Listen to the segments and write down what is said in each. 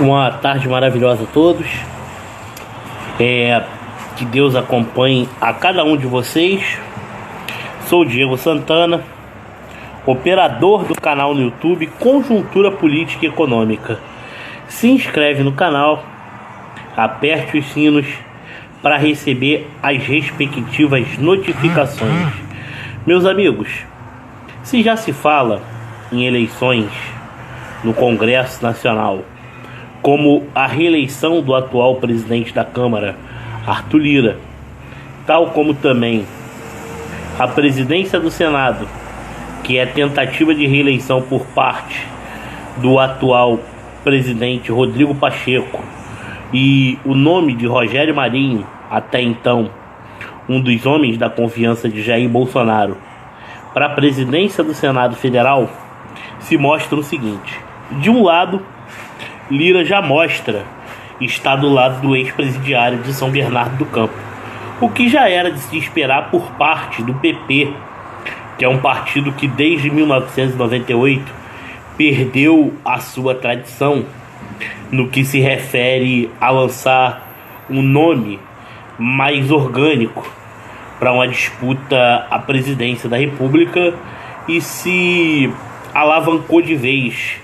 Uma tarde maravilhosa a todos. Que Deus acompanhe a cada um de vocês. Sou o Diego Santana, operador do canal no YouTube Conjuntura Política e Econômica. Se inscreve no canal, aperte os sinos para receber as respectivas notificações. Meus amigos, se já se fala em eleições no Congresso Nacional, como a reeleição do atual presidente da Câmara, Arthur Lira, tal como também a presidência do Senado, que é tentativa de reeleição por parte do atual presidente Rodrigo Pacheco, e o nome de Rogério Marinho, até então um dos homens da confiança de Jair Bolsonaro, para a presidência do Senado Federal, se mostra o seguinte: de um lado, Lira já mostra estar do lado do ex-presidiário de São Bernardo do Campo, o que já era de se esperar por parte do PP, que é um partido que desde 1998 perdeu a sua tradição no que se refere a lançar um nome mais orgânico para uma disputa à presidência da República, e se alavancou de vez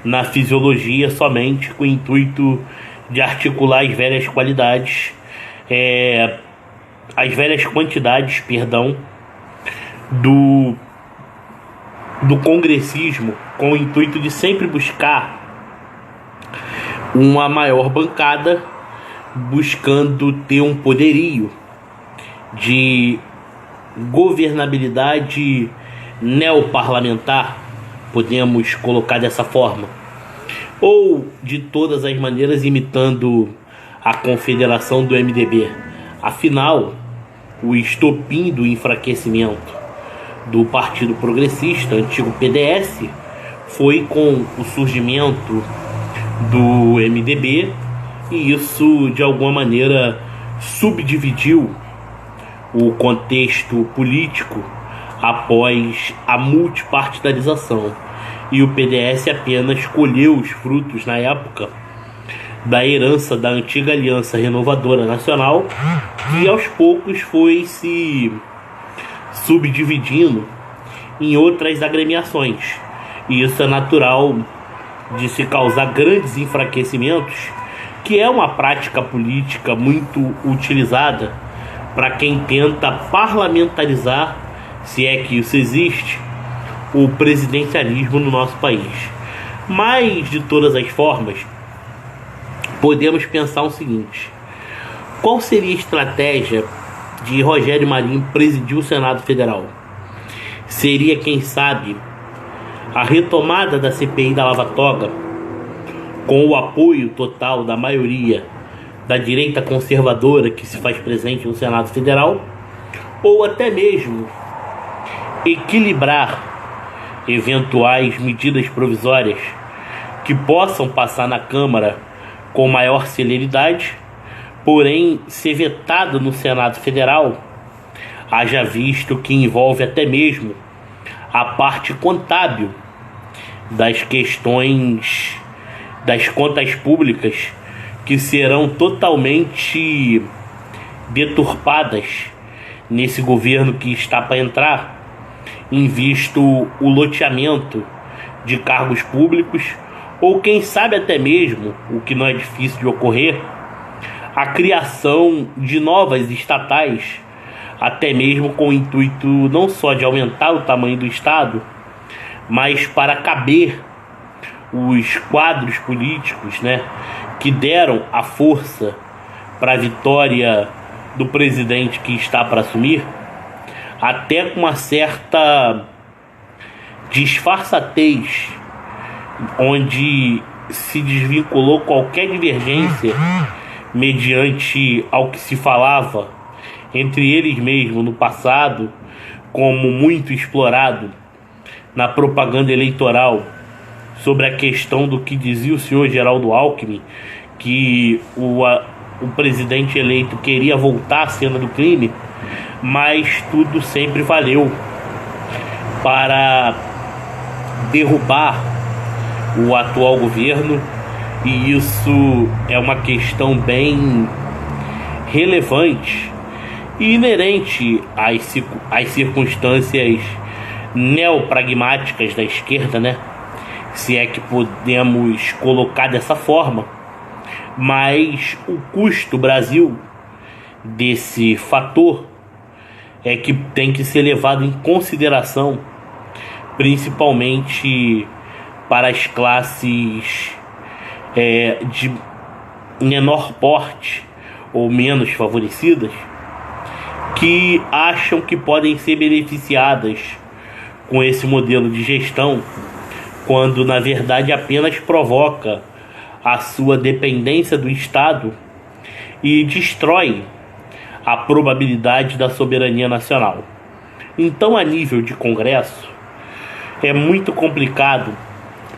na fisiologia somente com o intuito de articular as velhas quantidades do congressismo, com o intuito de sempre buscar uma maior bancada, buscando ter um poderio de governabilidade neoparlamentar, podemos colocar dessa forma, ou de todas as maneiras imitando a confederação do MDB. Afinal, o estopim do enfraquecimento do Partido Progressista, antigo PDS, foi com o surgimento do MDB, e isso de alguma maneira subdividiu o contexto político após a multipartidarização, e o PDS apenas colheu os frutos na época da herança da antiga Aliança Renovadora Nacional, que aos poucos foi se subdividindo em outras agremiações, e isso é natural de se causar grandes enfraquecimentos, que é uma prática política muito utilizada para quem tenta parlamentarizar, se é que isso existe, o presidencialismo no nosso país. Mas, de todas as formas, podemos pensar o seguinte: qual seria a estratégia de Rogério Marinho presidir o Senado Federal? Seria, quem sabe, a retomada da CPI da Lava Toga, com o apoio total da maioria da direita conservadora que se faz presente no Senado Federal, ou até mesmo equilibrar eventuais medidas provisórias que possam passar na Câmara com maior celeridade, porém ser vetado no Senado Federal, haja visto que envolve até mesmo a parte contábil das questões das contas públicas, que serão totalmente deturpadas nesse governo que está para entrar, em visto o loteamento de cargos públicos, ou quem sabe até mesmo, o que não é difícil de ocorrer, a criação de novas estatais, até mesmo com o intuito não só de aumentar o tamanho do Estado, mas para caber os quadros políticos, que deram a força para a vitória do presidente que está para assumir, até com uma certa disfarçatez, onde se desvinculou qualquer divergência mediante ao que se falava entre eles mesmos no passado, como muito explorado na propaganda eleitoral, sobre a questão do que dizia o senhor Geraldo Alckmin, que o presidente eleito queria voltar à cena do crime, mas tudo sempre valeu para derrubar o atual governo e isso é uma questão bem relevante e inerente às circunstâncias neopragmáticas da esquerda, né? Se é que podemos colocar dessa forma. Mas o custo Brasil desse fator é que tem que ser levado em consideração, principalmente para as classes de menor porte ou menos favorecidas, que acham que podem ser beneficiadas com esse modelo de gestão, quando na verdade apenas provoca a sua dependência do Estado e destrói a probabilidade da soberania nacional. Então, a nível de Congresso, é muito complicado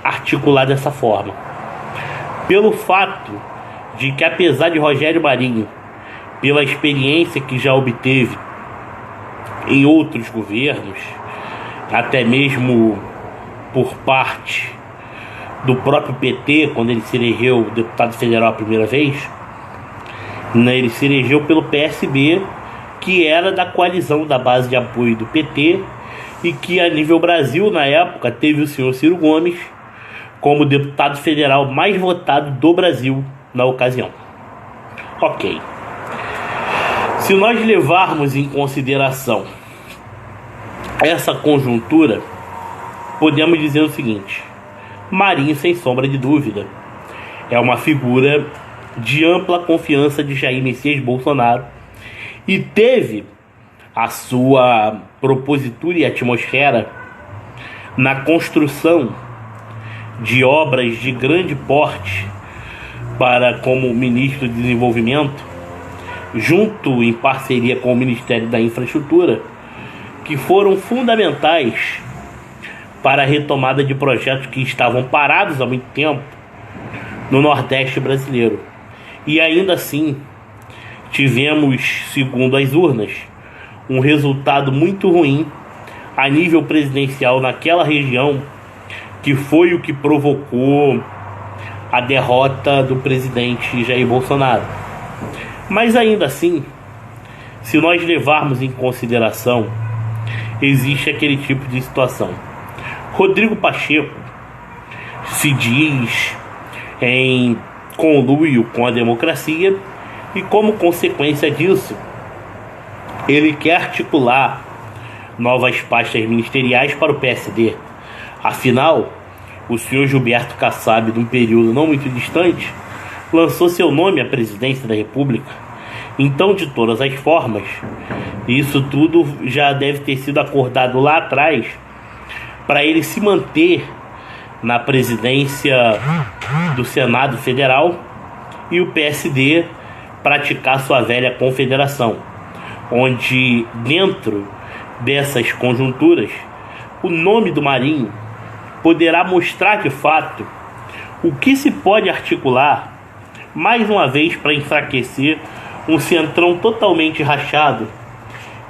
articular dessa forma, pelo fato de que, apesar de Rogério Marinho, pela experiência que já obteve em outros governos, até mesmo por parte do próprio PT, quando ele se elegeu deputado federal a primeira vez, né, ele se elegeu pelo PSB, que era da coalizão da base de apoio do PT, e que a nível Brasil, na época, teve o senhor Ciro Gomes como deputado federal mais votado do Brasil na ocasião. Ok. Se nós levarmos em consideração essa conjuntura, podemos dizer o seguinte: Marinho, sem sombra de dúvida, é uma figura de ampla confiança de Jair Messias Bolsonaro e teve a sua propositura e atmosfera na construção de obras de grande porte para como ministro de Desenvolvimento, junto em parceria com o Ministério da Infraestrutura, que foram fundamentais para a retomada de projetos que estavam parados há muito tempo no Nordeste brasileiro. E ainda assim, tivemos, segundo as urnas, um resultado muito ruim a nível presidencial naquela região, que foi o que provocou a derrota do presidente Jair Bolsonaro. Mas ainda assim, se nós levarmos em consideração, existe aquele tipo de situação. Rodrigo Pacheco se diz em conluio com a democracia e, como consequência disso, ele quer articular novas pastas ministeriais para o PSD. Afinal, o senhor Gilberto Kassab, num período não muito distante, lançou seu nome à presidência da República. Então, de todas as formas, isso tudo já deve ter sido acordado lá atrás para ele se manter na presidência do Senado Federal e o PSD praticar sua velha confederação, onde, dentro dessas conjunturas, o nome do Marinho poderá mostrar de fato o que se pode articular, mais uma vez, para enfraquecer um centrão totalmente rachado,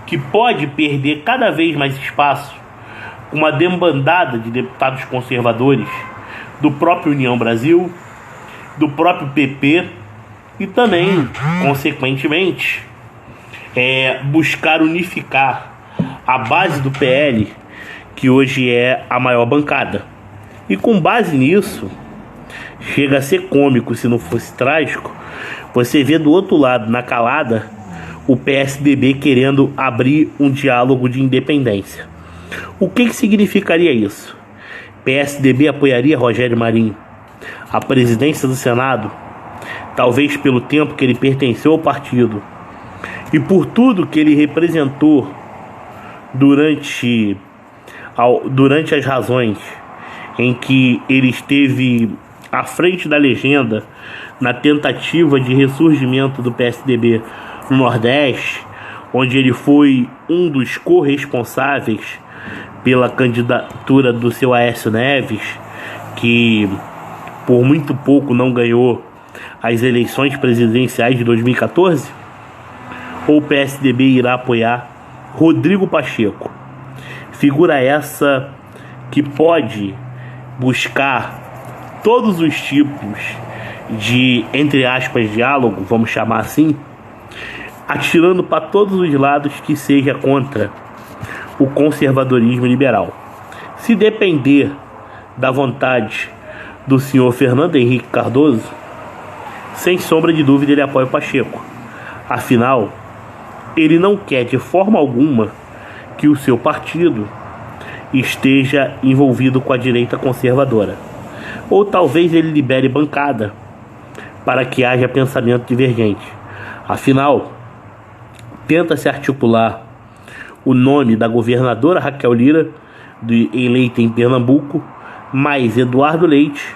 que pode perder cada vez mais espaço com uma debandada de deputados conservadores do próprio União Brasil, do próprio PP e também, consequentemente, buscar unificar a base do PL, que hoje é a maior bancada. E com base nisso, chega a ser cômico, se não fosse trágico, você vê do outro lado, na calada, o PSDB querendo abrir um diálogo de independência. O que significaria isso? PSDB apoiaria Rogério Marinho à presidência do Senado, talvez pelo tempo que ele pertenceu ao partido e por tudo que ele representou durante as razões em que ele esteve à frente da legenda na tentativa de ressurgimento do PSDB no Nordeste, onde ele foi um dos corresponsáveis pela candidatura do seu Aécio Neves, que por muito pouco não ganhou as eleições presidenciais de 2014? Ou o PSDB irá apoiar Rodrigo Pacheco? Figura essa que pode buscar todos os tipos de, entre aspas, diálogo, vamos chamar assim, atirando para todos os lados que seja contra o conservadorismo liberal. Se depender da vontade do senhor Fernando Henrique Cardoso, sem sombra de dúvida ele apoia o Pacheco. Afinal, ele não quer de forma alguma que o seu partido esteja envolvido com a direita conservadora. Ou talvez ele libere bancada para que haja pensamento divergente. Afinal, tenta-se articular o nome da governadora Raquel Lira, eleita em Pernambuco, mais Eduardo Leite,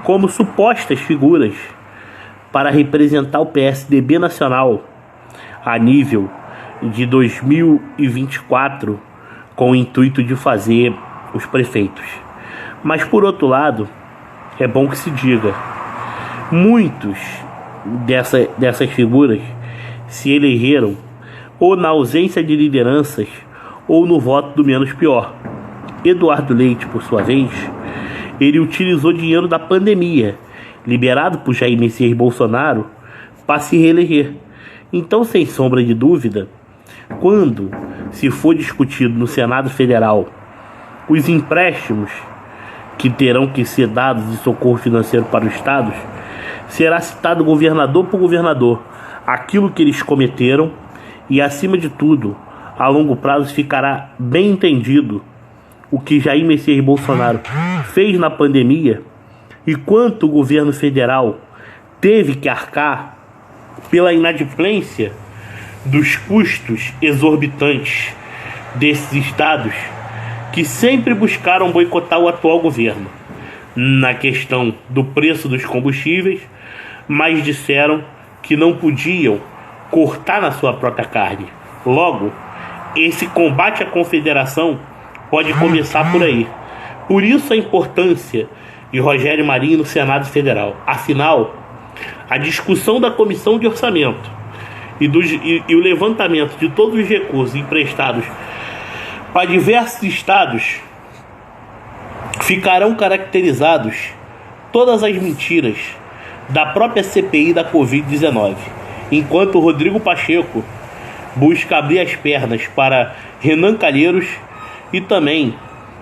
como supostas figuras para representar o PSDB nacional a nível de 2024, com o intuito de fazer os prefeitos. Mas, por outro lado, é bom que se diga, muitos dessas figuras se elegeram ou na ausência de lideranças ou no voto do menos pior. Eduardo Leite, por sua vez, ele utilizou dinheiro da pandemia, liberado por Jair Messias Bolsonaro, para se reeleger. Então, sem sombra de dúvida, quando se for discutido no Senado Federal os empréstimos que terão que ser dados de socorro financeiro para os estados, será citado governador por governador aquilo que eles cometeram e, acima de tudo, a longo prazo ficará bem entendido o que Jair Messias Bolsonaro fez na pandemia e quanto o governo federal teve que arcar pela inadimplência dos custos exorbitantes desses estados que sempre buscaram boicotar o atual governo na questão do preço dos combustíveis, mas disseram que não podiam cortar na sua própria carne. Logo, esse combate à confederação pode começar por aí. Por isso a importância de Rogério Marinho no Senado Federal. Afinal, a discussão da Comissão de Orçamento e o levantamento de todos os recursos emprestados para diversos estados ficarão caracterizados todas as mentiras da própria CPI da Covid-19, enquanto Rodrigo Pacheco busca abrir as pernas para Renan Calheiros e também,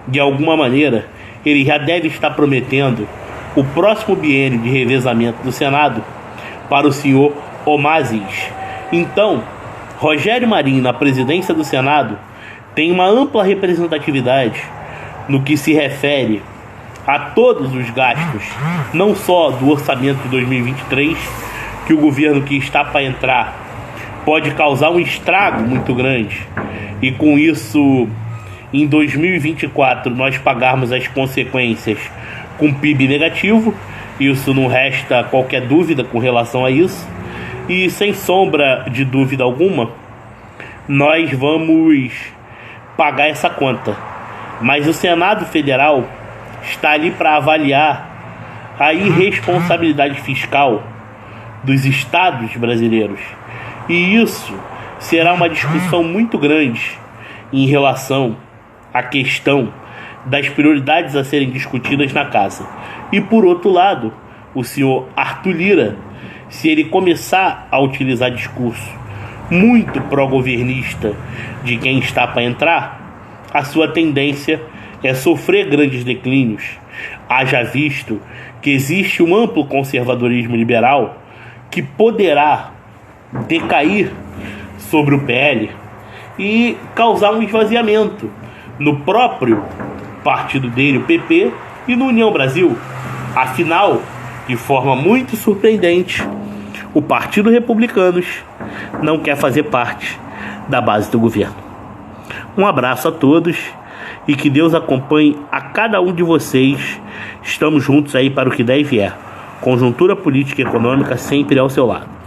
de alguma maneira, ele já deve estar prometendo o próximo biênio de revezamento do Senado para o senhor Omar Aziz. Então, Rogério Marinho na presidência do Senado tem uma ampla representatividade no que se refere a todos os gastos, não só do orçamento de 2023, que o governo que está para entrar pode causar um estrago muito grande, e com isso, em 2024, nós pagarmos as consequências com PIB negativo. Isso não resta qualquer dúvida com relação a isso, e sem sombra de dúvida alguma, nós vamos pagar essa conta. Mas o Senado Federal está ali para avaliar a irresponsabilidade fiscal dos estados brasileiros, e isso será uma discussão muito grande em relação à questão das prioridades a serem discutidas na casa. E por outro lado, o senhor Arthur Lira, se ele começar a utilizar discurso muito pró-governista de quem está para entrar, a sua tendência é sofrer grandes declínios, haja visto que existe um amplo conservadorismo liberal que poderá decair sobre o PL e causar um esvaziamento no próprio partido dele, o PP, e no União Brasil. Afinal, de forma muito surpreendente, o Partido Republicanos não quer fazer parte da base do governo. Um abraço a todos e que Deus acompanhe a cada um de vocês. Estamos juntos aí para o que der e vier. Conjuntura política e econômica sempre ao seu lado.